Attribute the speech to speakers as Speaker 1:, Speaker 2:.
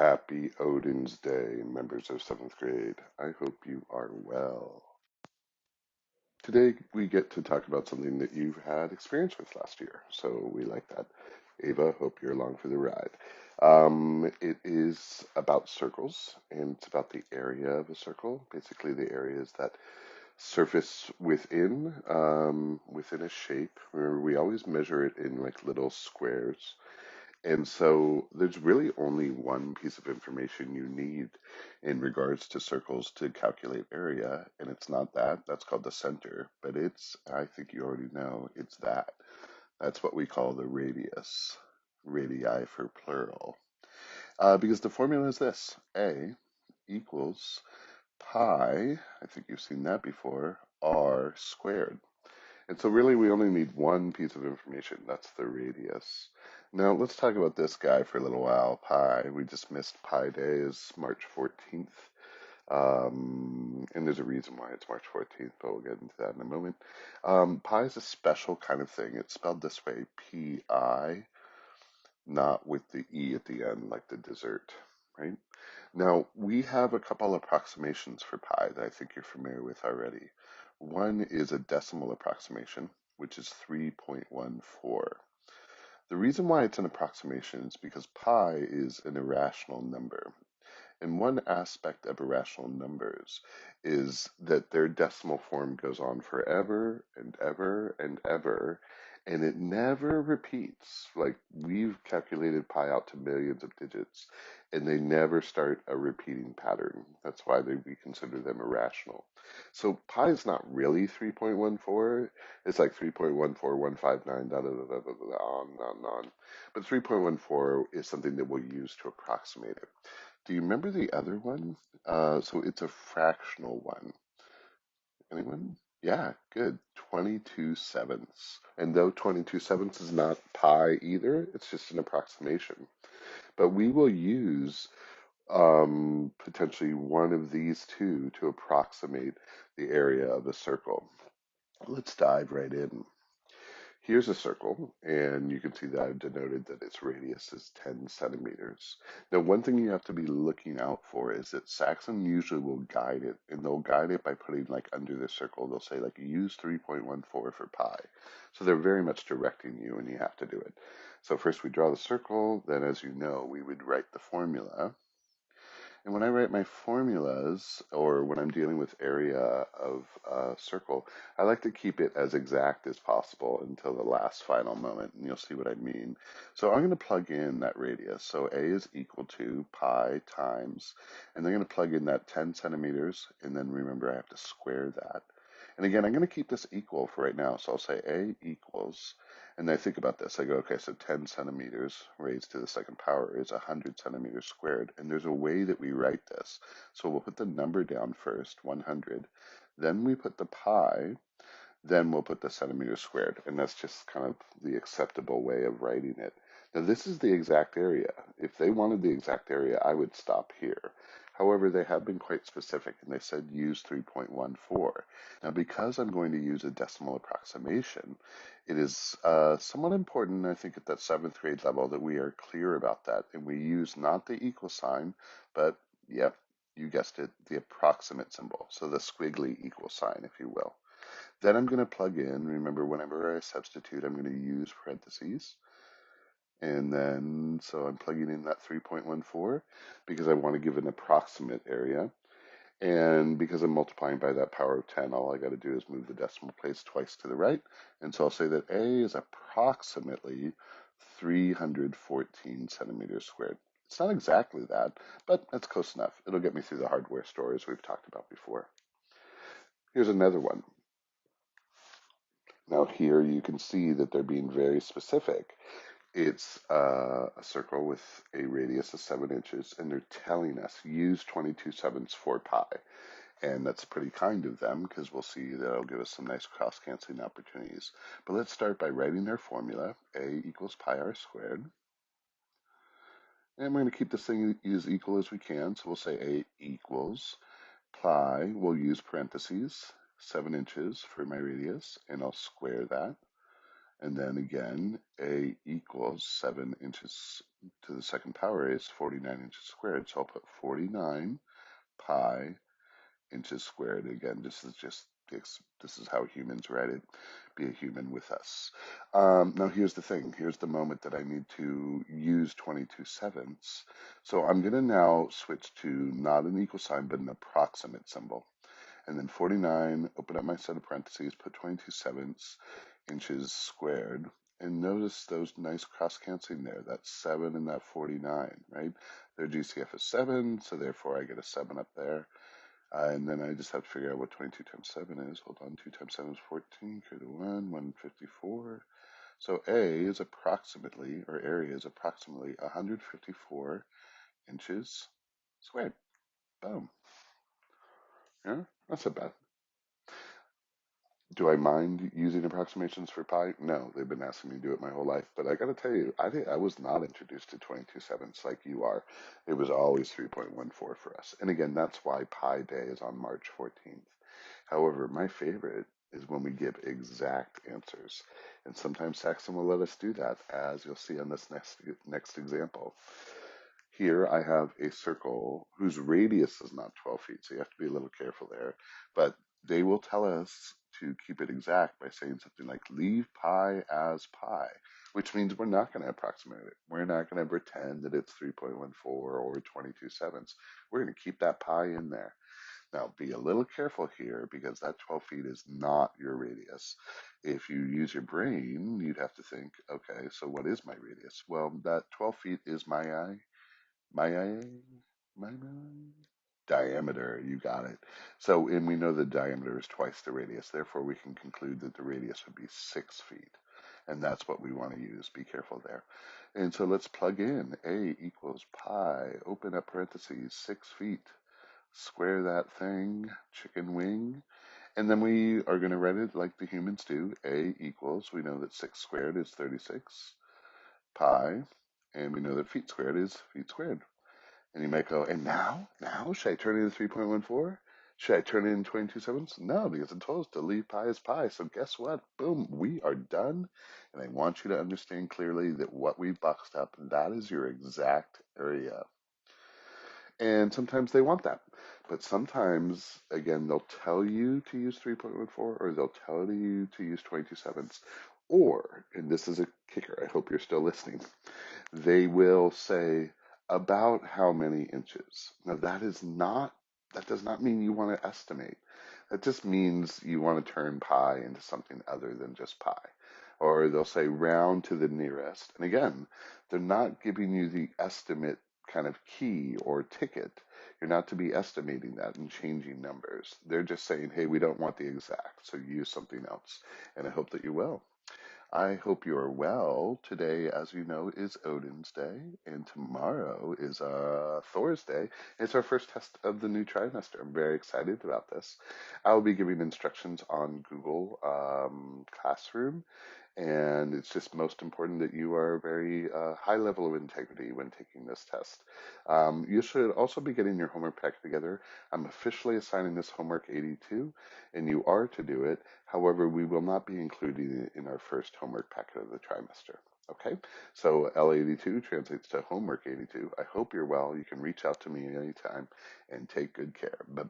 Speaker 1: Happy Odin's Day, members of 7th grade. I hope you are well. Today we get to talk about something that you've had experience with last year, so we like that. Ava, hope you're along for the ride. It is about circles, and it's about the area of a circle, basically the areas that surface within a shape. Remember, we always measure it in like little squares. And so there's really only one piece of information you need in regards to circles to calculate area, and it's not that. That's called the center, but I think you already know, it's that. That's what we call the radius, radii for plural. Because the formula is this: A equals pi, I think you've seen that before, r squared. And so really we only need one piece of information. That's the radius. Now let's talk about this guy for a little while, pi. We just missed Pi Day is March 14th. And there's a reason why it's March 14th, but we'll get into that in a moment. Pi is a special kind of thing. It's spelled this way, P-I, not with the E at the end like the dessert, right? Now, we have a couple approximations for pi that I think you're familiar with already. One is a decimal approximation, which is 3.14. The reason why it's an approximation is because pi is an irrational number. And one aspect of irrational numbers is that their decimal form goes on forever and ever and ever, and it never repeats. Like, we've calculated pi out to millions of digits, and they never start a repeating pattern. That's why we consider them irrational. So pi is not really 3.14. It's like 3.14159, da, da, da, da, da, da, on, on, on. But 3.14 is something that we'll use to approximate it. Do you remember the other one? So it's a fractional one. Anyone? Yeah, good. 22 sevenths. And though 22 sevenths is not pi either, it's just an approximation. But we will use potentially one of these two to approximate the area of a circle. Let's dive right in. Here's a circle, and you can see that I've denoted that its radius is 10 centimeters. Now, one thing you have to be looking out for is that Saxon usually will guide it, and they'll guide it by putting like under the circle, they'll say like use 3.14 for pi. So they're very much directing you, and you have to do it. So first we draw the circle, then as you know, we would write the formula. And when I write my formulas, or when I'm dealing with area of a circle, I like to keep it as exact as possible until the last final moment, and you'll see what I mean. So I'm going to plug in that radius. So A is equal to pi times, and they're going to plug in that 10 centimeters, and then remember I have to square that. And again, I'm going to keep this equal for right now. So I'll say A equals, and I think about this. I go, okay, so 10 centimeters raised to the second power is 100 centimeters squared. And there's a way that we write this. So we'll put the number down first, 100. Then we put the pi. Then we'll put the centimeters squared. And that's just kind of the acceptable way of writing it. Now, this is the exact area. If they wanted the exact area, I would stop here. However, they have been quite specific, and they said use 3.14. Now, because I'm going to use a decimal approximation, it is somewhat important, I think, at that 7th grade level that we are clear about that, and we use not the equal sign, but, yep, you guessed it, the approximate symbol, so the squiggly equal sign, if you will. Then I'm going to plug in, remember, whenever I substitute, I'm going to use parentheses. And then, so I'm plugging in that 3.14 because I want to give an approximate area. And because I'm multiplying by that power of 10, all I got to do is move the decimal place twice to the right. And so I'll say that A is approximately 314 centimeters squared. It's not exactly that, but that's close enough. It'll get me through the hardware stores we've talked about before. Here's another one. Now here you can see that they're being very specific. It's a circle with a radius of 7 inches, and they're telling us use 22 sevenths for pi. And that's pretty kind of them, because we'll see that it'll give us some nice cross-canceling opportunities. But let's start by writing their formula. A equals pi r squared. And we're going to keep this thing as equal as we can. So we'll say A equals pi. We'll use parentheses, 7 inches for my radius, and I'll square that. And then again, A equals 7 inches to the second power is 49 inches squared. So I'll put 49 pi inches squared. Again, this is how humans write it. Be a human with us. Now here's the thing. Here's the moment that I need to use 22 sevenths. So I'm going to now switch to not an equal sign, but an approximate symbol. And then 49, open up my set of parentheses, put 22 sevenths inches squared. And notice those nice cross canceling there. That's 7 and that 49, right? Their GCF is 7, so therefore I get a 7 up there. And then I just have to figure out what 22 times 7 is. Hold on, 2 times 7 is 14, carry the 1, 154. So A is approximately, or area is approximately 154 inches squared. Boom. Yeah, that's not bad. Do I mind using approximations for pi? No, they've been asking me to do it my whole life. But I got to tell you, I was not introduced to 22 sevenths like you are. It was always 3.14 for us. And again, that's why Pi Day is on March 14th. However, my favorite is when we give exact answers. And sometimes Saxon will let us do that, as you'll see on this next example. Here I have a circle whose radius is not 12 feet, so you have to be a little careful there. But they will tell us to keep it exact by saying something like leave pi as pi, which means we're not going to approximate it. We're not going to pretend that it's 3.14 or 22 sevenths. We're going to keep that pi in there. Now, be a little careful here because that 12 feet is not your radius. If you use your brain, you'd have to think, okay, so what is my radius? Well, that 12 feet is my my diameter. You got it. So, and we know the diameter is twice the radius. Therefore, we can conclude that the radius would be 6 feet. And that's what we want to use. Be careful there. And so let's plug in A equals pi, open up parentheses, 6 feet. Square that thing, chicken wing. And then we are going to write it like the humans do. A equals, we know that 6 squared is 36 pi. And we know that feet squared is feet squared. And you might go, and now, should I turn it into 3.14? Should I turn it into 22 sevenths? No, because it told us to leave pi as pi. So guess what? Boom, we are done. And I want you to understand clearly that what we boxed up, that is your exact area. And sometimes they want that. But sometimes, again, they'll tell you to use 3.14 or they'll tell you to use 22 sevenths. Or, and this is a kicker, I hope you're still listening, they will say about how many inches. Now that does not mean you want to estimate. That just means you want to turn pi into something other than just pi. Or they'll say round to the nearest. And again, they're not giving you the estimate kind of key or ticket. You're not to be estimating that and changing numbers. They're just saying, hey, we don't want the exact, so use something else. And I hope that you will. I hope you are well. Today, as you know, is Odin's Day, and tomorrow is Thor's Day. It's our first test of the new trimester. I'm very excited about this. I'll be giving instructions on Google Classroom, and it's just most important that you are very high level of integrity when taking this test. You should also be getting your homework packet together. I'm officially assigning this homework 82, and you are to do it. However, we will not be including it in our first homework packet of the trimester. Okay, so L82 translates to homework 82. I hope you're well. You can reach out to me anytime and take good care. Bye bye.